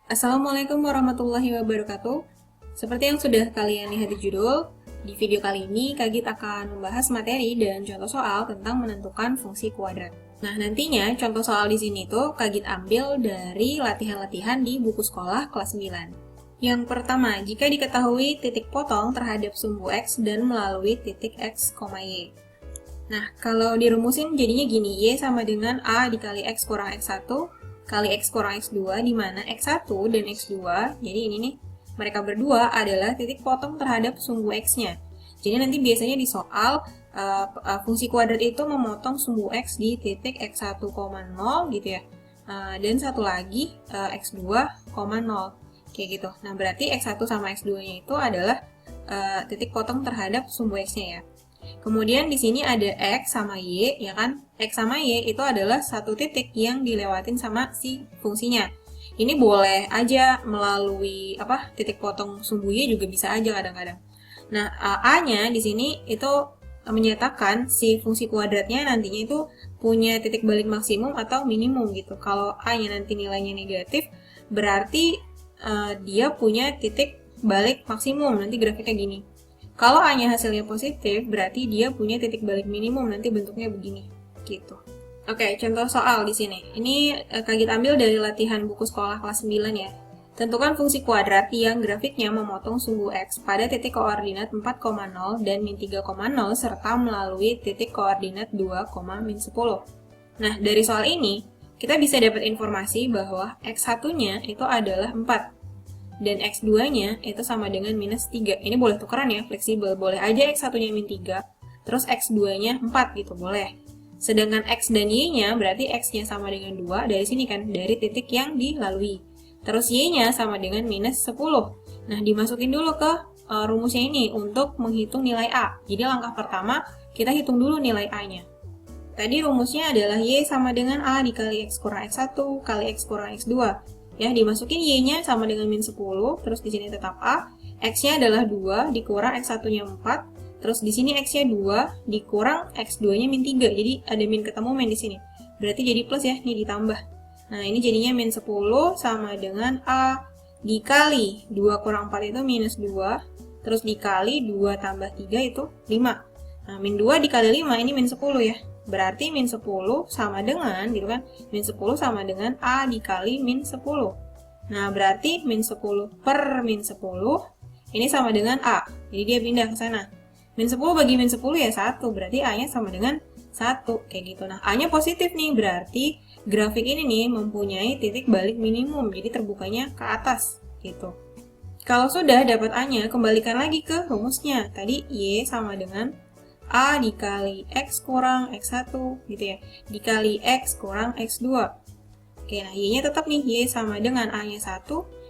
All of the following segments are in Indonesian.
Assalamualaikum warahmatullahi wabarakatuh. Seperti yang sudah kalian lihat di judul, di video kali ini Kagit akan membahas materi dan contoh soal tentang menentukan fungsi kuadrat. Nah, nantinya contoh soal di sini tuh Kagit ambil dari latihan-latihan di buku sekolah kelas 9. Yang pertama, jika diketahui titik potong terhadap sumbu X dan melalui titik X, Y. Nah, kalau dirumusin jadinya gini, Y sama dengan A dikali X kurang X1 kali X kurang X2, di mana X1 dan X2, jadi ini nih, mereka berdua adalah titik potong terhadap sumbu X-nya. Jadi nanti biasanya di soal, fungsi kuadrat itu memotong sumbu X di titik X1, 0 gitu ya. Dan satu lagi, X2, 0, kayak gitu. Nah, berarti X1 sama X2-nya itu adalah titik potong terhadap sumbu X-nya ya. Kemudian di sini ada X sama Y, ya kan? X sama Y itu adalah satu titik yang dilewatin sama si fungsinya. Ini boleh aja melalui titik potong sumbu Y juga bisa aja kadang-kadang. Nah, A-nya di sini itu menyatakan si fungsi kuadratnya nantinya itu punya titik balik maksimum atau minimum gitu. Kalau A-nya nanti nilainya negatif, berarti dia punya titik balik maksimum, nanti grafiknya gini. Kalau A-nya hasilnya positif, berarti dia punya titik balik minimum, nanti bentuknya begini, gitu. Oke, contoh soal di sini. Ini Kagit ambil dari latihan buku sekolah kelas 9 ya. Tentukan fungsi kuadrat yang grafiknya memotong sumbu X pada titik koordinat 4,0 dan min 3,0 serta melalui titik koordinat 2, min 10. Nah, dari soal ini, kita bisa dapat informasi bahwa X1-nya itu adalah 4. Dan X2-nya itu sama dengan minus 3. Ini boleh tukeran ya, fleksibel. Boleh aja X1-nya min 3, terus X2-nya 4 gitu, boleh. Sedangkan X dan Y-nya berarti X-nya sama dengan 2, dari sini kan, dari titik yang dilalui. Terus Y-nya sama dengan minus 10. Nah, dimasukin dulu ke rumusnya ini untuk menghitung nilai A. Jadi langkah pertama, kita hitung dulu nilai A-nya. Tadi rumusnya adalah Y sama dengan A dikali X kurang X1 kali X kurang X2. Ya, dimasukin Y-nya sama dengan min 10, terus di sini tetap A. X-nya adalah 2, dikurang X1-nya 4, terus di sini X-nya 2, dikurang X2-nya min 3. Jadi ada min ketemu min di sini. Berarti jadi plus ya, ini ditambah. Nah, ini jadinya min 10 sama dengan A dikali 2 kurang 4 itu minus 2, terus dikali 2 tambah 3 itu 5. Nah, min 2 dikali 5, ini min 10 ya. Berarti min 10 sama dengan, gitu kan, min 10 sama dengan A dikali min 10. Nah, berarti min 10 per min 10, ini sama dengan A. Jadi dia pindah ke sana. Min 10 bagi min 10 ya 1, berarti A-nya sama dengan 1, kayak gitu. Nah, A-nya positif nih, berarti grafik ini nih mempunyai titik balik minimum, jadi terbukanya ke atas, gitu. Kalau sudah dapat A-nya, kembalikan lagi ke rumusnya. Tadi Y sama dengan A dikali X kurang X1 gitu ya, dikali X kurang X2. Oke, nah Y-nya tetap nih, Y sama dengan A-nya 1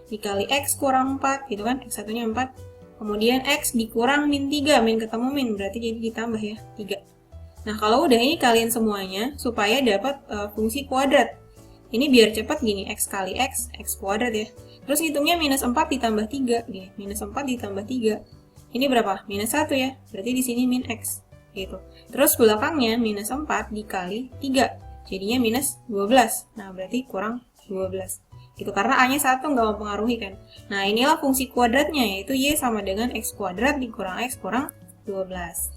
dikali X kurang 4 gitu kan, X1-nya 4. Kemudian X dikurang min 3, min ketemu min, berarti jadi ditambah ya, 3. Nah, kalau udah ini kalian semuanya, supaya dapat fungsi kuadrat. Ini biar cepat gini, X kali X, X kuadrat ya. Terus hitungnya minus 4 ditambah 3, gini, minus 4 ditambah 3. Ini berapa? Minus 1 ya, berarti di sini min X. Gitu. Terus belakangnya minus 4 dikali 3, jadinya minus 12. Nah, berarti kurang 12. Gitu, karena A-nya 1 nggak mempengaruhi kan. Nah, inilah fungsi kuadratnya, yaitu Y sama dengan X kuadrat dikurang X kurang 12.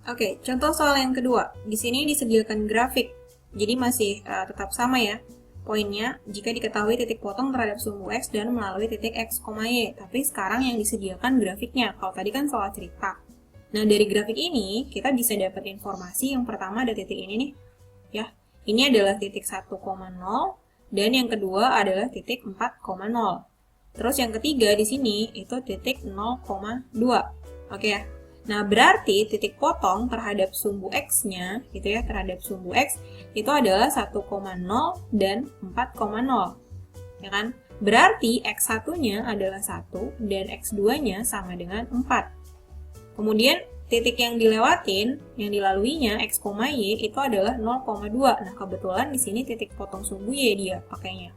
Oke, contoh soal yang kedua. Di sini disediakan grafik. Jadi masih tetap sama ya. Poinnya, jika diketahui titik potong terhadap sumbu X dan melalui titik X, Y. Tapi sekarang yang disediakan grafiknya. Kalau tadi kan soal cerita. Nah, dari grafik ini, kita bisa dapat informasi yang pertama ada titik ini nih. Ya, ini adalah titik 1,0, dan yang kedua adalah titik 4,0. Terus yang ketiga di sini, itu titik 0,2. Oke ya. Nah, berarti titik potong terhadap sumbu X-nya, gitu ya, terhadap sumbu X, itu adalah 1,0 dan 4,0. Ya kan? Berarti X1-nya adalah 1, dan X2-nya sama dengan 4. Kemudian titik yang dilewatin, yang dilaluinya X, Y itu adalah 0,2. Nah, kebetulan di sini titik potong sumbu Y dia pakainya.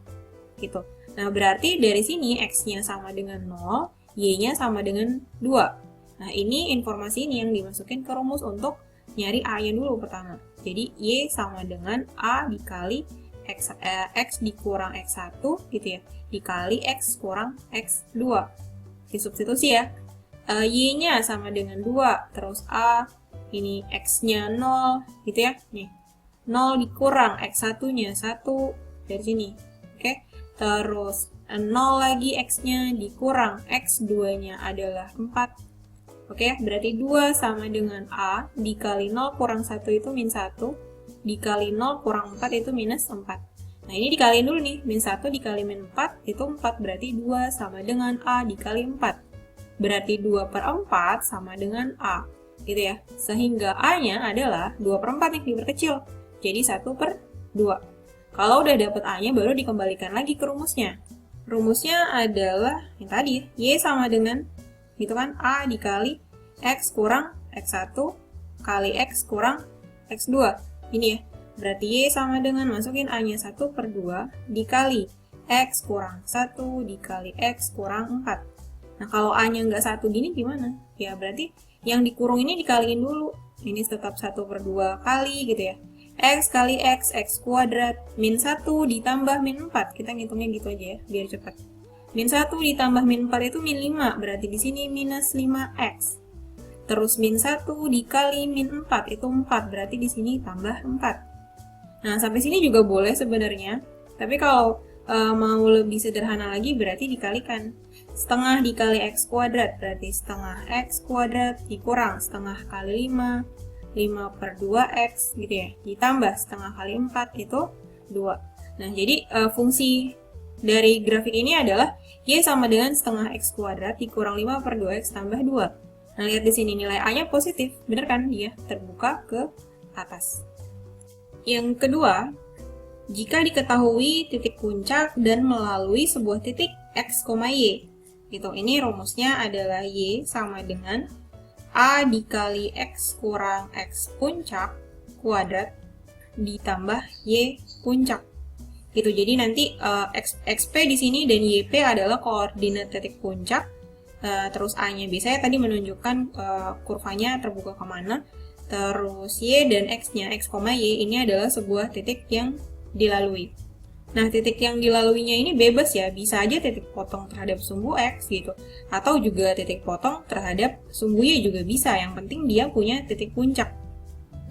Gitu. Nah, berarti dari sini X-nya sama dengan 0, Y-nya sama dengan 2. Nah, ini informasi ini yang dimasukin ke rumus untuk nyari A-nya dulu pertama. Jadi, Y sama dengan A dikali X dikurang X1 gitu ya, dikali X kurang X2. Disubstitusi ya. Y-nya sama dengan 2, terus A, ini X-nya 0 gitu ya. Nih, 0 dikurang X1-nya 1 dari sini. Oke. Terus 0 lagi X-nya dikurang X2-nya adalah 4. Oke, berarti 2 sama dengan A dikali 0 kurang 1 itu min 1, dikali 0 kurang 4 itu minus 4. Nah, ini dikaliin dulu nih, min 1 dikali min 4 itu 4, berarti 2 sama dengan A dikali 4. Berarti 2 per 4 sama dengan A, gitu ya. Sehingga A-nya adalah 2 per 4 yang diperkecil, jadi 1 per 2. Kalau udah dapet A-nya, baru dikembalikan lagi ke rumusnya. Rumusnya adalah yang tadi, Y sama dengan, gitu kan, A dikali X kurang X1 kali X kurang X2. Ini ya, berarti Y sama dengan, masukin A-nya 1 per 2 dikali X kurang 1 dikali X kurang 4. Nah, kalau A-nya nggak 1 gini gimana? Ya, berarti yang dikurung ini dikaliin dulu. Ini tetap 1 per 2 kali gitu ya. X kali X, X kuadrat, min 1 ditambah min 4. Kita ngitungnya gitu aja ya, biar cepat. Min 1 ditambah min 4 itu min 5, berarti di sini minus 5X. Terus min 1 dikali min 4, itu 4, berarti di sini tambah 4. Nah, sampai sini juga boleh sebenarnya. Tapi kalau mau lebih sederhana lagi, berarti dikalikan. Setengah dikali X kuadrat, berarti setengah X kuadrat dikurang setengah kali 5, 5 per 2X gitu ya, ditambah setengah kali 4 itu 2. Nah, jadi fungsi dari grafik ini adalah Y sama dengan setengah X kuadrat dikurang 5 per 2X tambah 2. Nah, lihat di sini nilai A-nya positif, bener kan? Dia terbuka ke atas. Yang kedua, jika diketahui titik puncak dan melalui sebuah titik X, Y. Gitu. Ini rumusnya adalah Y sama dengan A dikali X kurang X puncak kuadrat ditambah Y puncak. Gitu. Jadi nanti XP di sini dan YP adalah koordinat titik puncak. Terus A-nya biasanya tadi menunjukkan kurvanya terbuka kemana. Terus Y dan X-nya, X, Y ini adalah sebuah titik yang dilalui. Nah, titik yang dilaluinya ini bebas ya, bisa aja titik potong terhadap sumbu X gitu, atau juga titik potong terhadap sumbu Y juga bisa, yang penting dia punya titik puncak.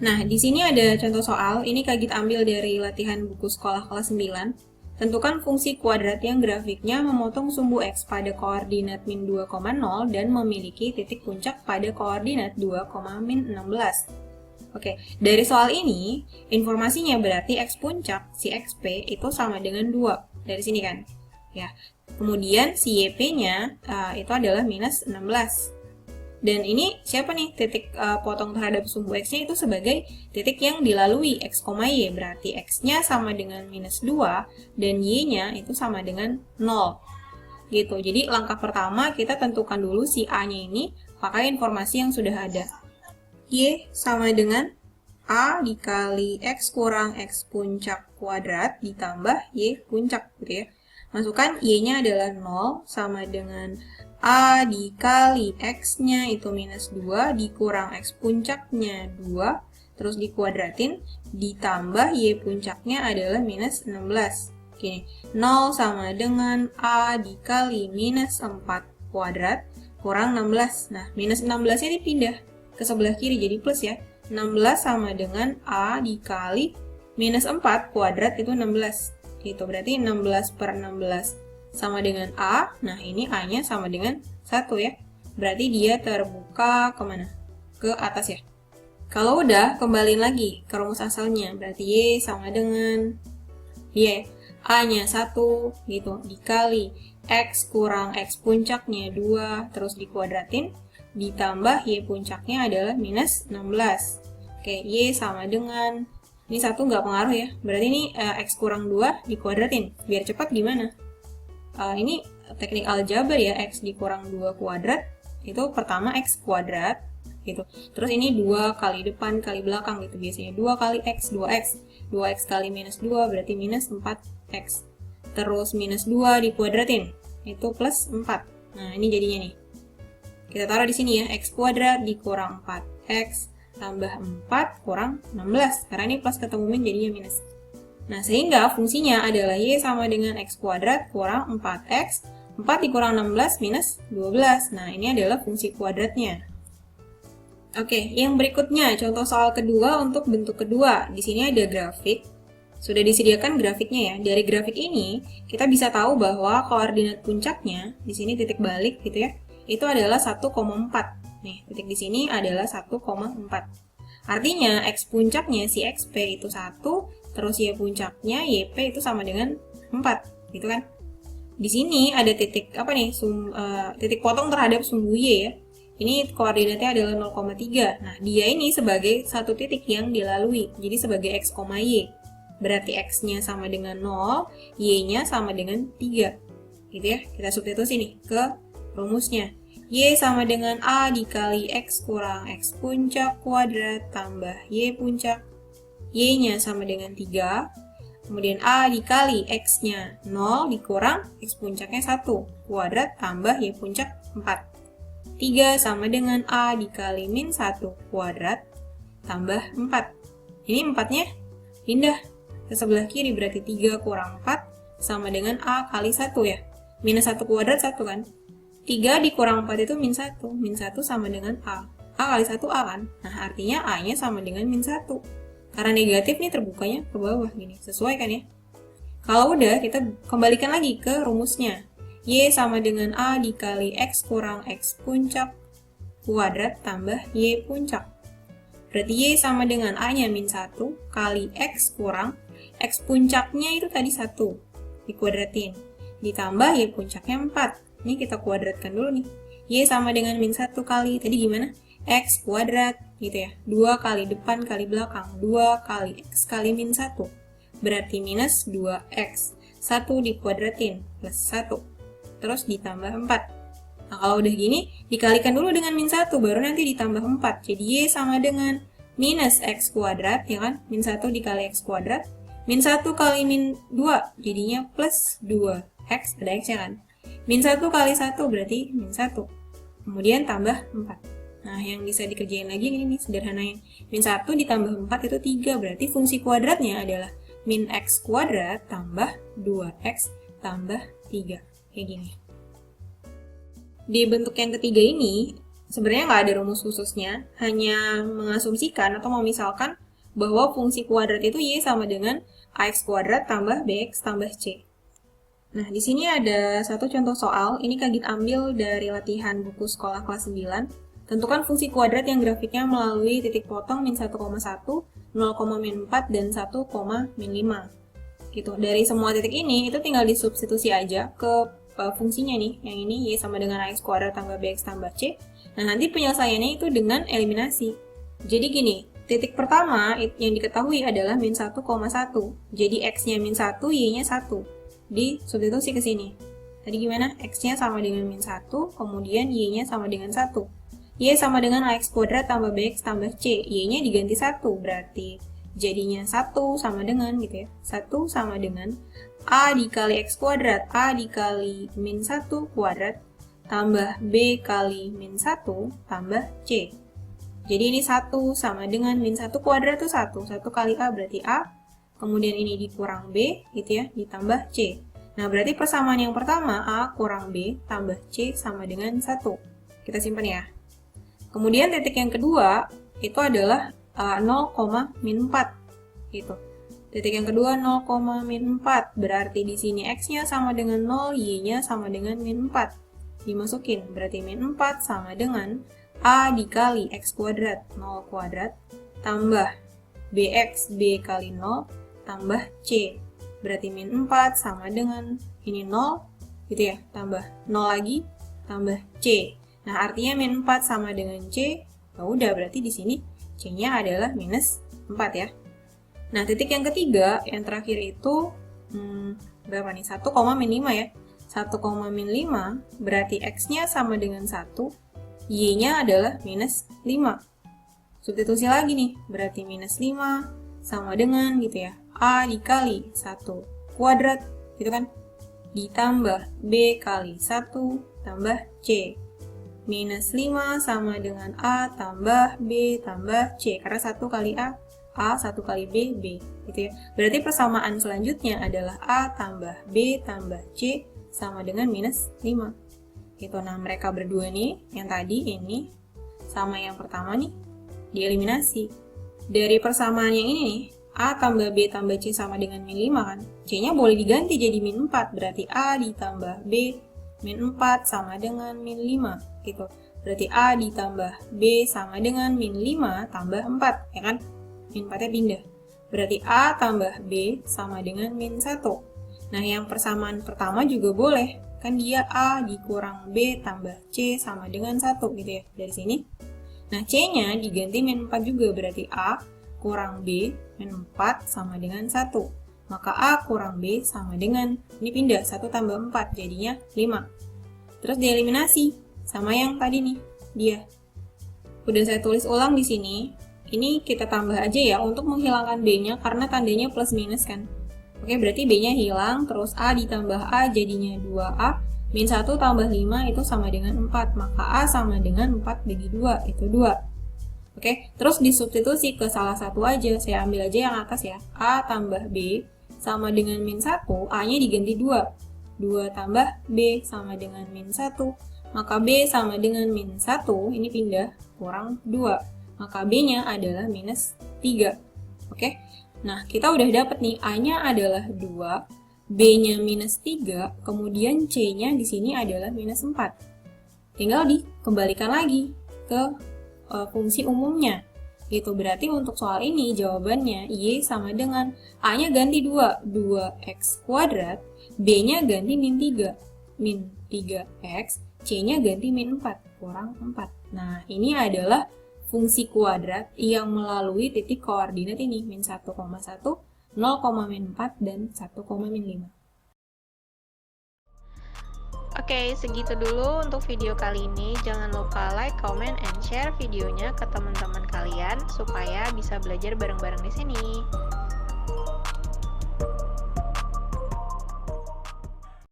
Nah, di sini ada contoh soal, ini Kak Git ambil dari latihan buku sekolah kelas 9. Tentukan fungsi kuadrat yang grafiknya memotong sumbu X pada koordinat min 2,0 dan memiliki titik puncak pada koordinat 2,-16. Oke, dari soal ini, informasinya berarti X puncak, si XP, itu sama dengan 2. Dari sini kan? Ya. Kemudian, si YP-nya itu adalah minus 16. Dan ini siapa nih? Titik potong terhadap sumbu X-nya itu sebagai titik yang dilalui X, Y. Berarti X-nya sama dengan minus 2, dan Y-nya itu sama dengan 0. Gitu. Jadi, langkah pertama kita tentukan dulu si A-nya ini pakai informasi yang sudah ada. Y sama dengan A dikali X kurang X puncak kuadrat ditambah Y puncak gitu ya. Masukkan Y-nya adalah 0 sama dengan A dikali X-nya itu minus 2 dikurang X puncaknya 2 terus dikuadratin ditambah Y puncaknya adalah minus 16. Oke, 0 sama dengan A dikali minus 4 kuadrat kurang 16. Nah, minus 16-nya dipindah ke sebelah kiri jadi plus ya. 16 sama dengan A dikali minus 4 kuadrat itu 16. Itu berarti 16 per 16 sama dengan A. Nah, ini A-nya sama dengan 1 ya. Berarti dia terbuka kemana? Ke atas ya. Kalau udah, kembaliin lagi ke rumus asalnya. Berarti Y sama dengan Y. A-nya 1 gitu dikali X kurang X puncaknya 2 terus dikuadratin ditambah Y puncaknya adalah minus 16. Oke, Y sama dengan, ini 1 nggak pengaruh ya, berarti ini X kurang 2 dikuadratin. Biar cepat gimana? Ini teknik aljabar ya, X dikurang 2 kuadrat, itu pertama X kuadrat, gitu. Terus ini 2 kali depan kali belakang gitu, biasanya 2 kali X, 2X. 2X kali minus 2 berarti minus 4X. Terus minus 2 dikuadratin, itu plus 4. Nah, ini jadinya nih. Kita taruh di sini ya, X kuadrat dikurang 4X tambah 4 kurang 16. Karena ini plus ketemu min jadinya minus. Nah, sehingga fungsinya adalah Y sama dengan X kuadrat kurang 4X, 4 dikurang 16 minus 12. Nah, ini adalah fungsi kuadratnya. Oke, yang berikutnya, contoh soal kedua untuk bentuk kedua. Di sini ada grafik. Sudah disediakan grafiknya ya. Dari grafik ini, kita bisa tahu bahwa koordinat puncaknya, di sini titik balik gitu ya, itu adalah 1,4. Nih, titik di sini adalah 1,4. Artinya, X puncaknya si XP itu 1, terus Y puncaknya YP itu sama dengan 4, gitu kan? Di sini ada titik apa nih? Titik potong terhadap sumbu Y ya. Ini koordinatnya adalah 0,3. Nah, dia ini sebagai satu titik yang dilalui. Jadi sebagai X, Y. Berarti X-nya sama dengan 0, Y-nya sama dengan 3. Gitu ya. Kita substitusi nih ke rumusnya. Y sama dengan A dikali X kurang X puncak kuadrat tambah Y puncak. Y-nya sama dengan 3. Kemudian A dikali X-nya 0 dikurang X puncaknya 1. Kuadrat tambah Y puncak 4. 3 sama dengan A dikali min 1 kuadrat tambah 4. Ini 4-nya pindah ke sebelah kiri. Berarti 3 kurang 4 sama dengan A kali 1 ya. Minus 1 kuadrat 1 kan. 3 dikurang 4 itu min 1. Min 1 sama dengan A. A kali 1 A kan? Nah, artinya A-nya sama dengan min 1. Karena negatif nih terbukanya ke bawah gini. Sesuai kan ya? Kalau udah, kita kembalikan lagi ke rumusnya. Y sama dengan A dikali X kurang X puncak kuadrat tambah Y puncak. Berarti Y sama dengan A-nya min 1 kali X kurang X puncaknya itu tadi 1. Dikuadratin. Ditambah Y puncaknya 4. Ini kita kuadratkan dulu nih. Y sama dengan min 1 kali, tadi gimana? X kuadrat, gitu ya. 2 kali depan kali belakang. 2 kali X kali min 1. Berarti minus 2X. 1 dikuadratin, plus 1. Terus ditambah 4. Nah, kalau udah gini, dikalikan dulu dengan min 1, baru nanti ditambah 4. Jadi Y sama dengan minus X kuadrat, ya kan? Min 1 dikali X kuadrat. Min 1 kali min 2, jadinya plus 2X, ada X ya kan? Min 1 kali 1 berarti min 1. Kemudian tambah 4. Nah, yang bisa dikerjain lagi ini nih, sederhanain. Min 1 ditambah 4 itu 3. Berarti fungsi kuadratnya adalah min X kuadrat tambah 2X tambah 3. Kayak gini. Di bentuk yang ketiga ini, sebenarnya nggak ada rumus khususnya. Hanya mengasumsikan atau memisalkan bahwa fungsi kuadrat itu Y sama dengan AX kuadrat tambah BX tambah C. Nah, di sini ada satu contoh soal. Ini Kagit ambil dari latihan buku sekolah kelas 9. Tentukan fungsi kuadrat yang grafiknya melalui titik potong min 1,1, 0,4, dan 1,5. Gitu. Dari semua titik ini, itu tinggal disubstitusi aja ke fungsinya nih. Yang ini Y sama dengan AX kuadrat tambah BX tambah C. Nah, nanti penyelesaiannya itu dengan eliminasi. Jadi gini, titik pertama yang diketahui adalah min 1,1. Jadi X-nya min 1, Y-nya 1. Di substitusi ke sini. Tadi gimana? X-nya sama dengan min 1, kemudian Y-nya sama dengan 1. Y sama dengan AX kuadrat tambah BX tambah C. Y-nya diganti 1, berarti jadinya 1 sama dengan gitu ya. 1 sama dengan A dikali X kuadrat, A dikali min 1 kuadrat, tambah B kali min 1 tambah C. Jadi ini 1 sama dengan min 1 kuadrat itu 1. 1 kali A berarti A. Kemudian ini dikurang B, gitu ya, ditambah C. Nah, berarti persamaan yang pertama, A kurang B tambah C sama dengan 1. Kita simpan ya. Kemudian titik yang kedua, itu adalah 0,-4. Gitu. Titik yang kedua, 0,-4. Berarti di sini X-nya sama dengan 0, Y-nya sama dengan min 4. Dimasukin, berarti min 4 sama dengan A dikali X kuadrat, 0 kuadrat, tambah BX, B kali 0, tambah C. Berarti min 4 sama dengan ini 0, gitu ya, tambah 0 lagi, tambah C. Nah, artinya min 4 sama dengan C, ya udah berarti di sini C-nya adalah minus 4 ya. Nah, titik yang ketiga, yang terakhir itu, berapa nih? 1,-5 ya. 1,-5 berarti X-nya sama dengan 1, Y-nya adalah minus 5. Substitusi lagi nih, berarti minus 5 sama dengan gitu ya, A dikali 1 kuadrat, gitu kan, ditambah B kali 1 tambah C. Minus 5 sama dengan A tambah B tambah C, karena 1 kali A A 1 kali B, B. Gitu ya. Berarti persamaan selanjutnya adalah A tambah B tambah C sama dengan minus 5. Gitu. Nah, mereka berdua nih, yang tadi ini sama yang pertama nih, dieliminasi. Dari persamaan yang ini nih, A tambah B tambah C sama dengan min 5 kan? C-nya boleh diganti jadi min 4, berarti A ditambah B min 4 sama dengan min 5. Gitu. Berarti A ditambah B sama dengan min 5 tambah 4, ya kan? Min 4-nya pindah. Berarti A tambah B sama dengan min 1. Nah, yang persamaan pertama juga boleh. Kan dia A dikurang B tambah C sama dengan 1 gitu ya, dari sini. Nah, C-nya diganti min 4 juga, berarti A kurang B min 4 sama dengan 1. Maka A kurang B sama dengan, ini pindah, 1 tambah 4, jadinya 5. Terus dieliminasi, sama yang tadi nih, dia. Udah saya tulis ulang di sini. Ini kita tambah aja ya untuk menghilangkan B-nya karena tandanya plus minus kan. Oke, berarti B-nya hilang, terus A ditambah A jadinya 2A, min 1 tambah 5 itu sama dengan 4, maka A sama dengan 4 bagi 2, itu 2. Oke, terus disubstitusi ke salah satu aja, saya ambil aja yang atas ya. A tambah B sama dengan min 1, A-nya diganti 2. 2 tambah B sama dengan min 1, maka B sama dengan min 1, ini pindah, kurang 2. Maka B-nya adalah minus 3. Oke, nah kita udah dapet nih, A-nya adalah 2, B-nya minus 3, kemudian C-nya di sini adalah minus 4. Tinggal dikembalikan lagi ke fungsi umumnya. Itu berarti untuk soal ini jawabannya Y sama dengan A-nya ganti 2, 2x kuadrat, B-nya ganti min 3, min 3x, C-nya ganti min 4, kurang 4. Nah, ini adalah fungsi kuadrat yang melalui titik koordinat ini, min 1,1, 0,4, dan 1,5. Oke, segitu dulu untuk video kali ini. Jangan lupa like, comment, and share videonya ke teman-teman kalian supaya bisa belajar bareng-bareng di sini.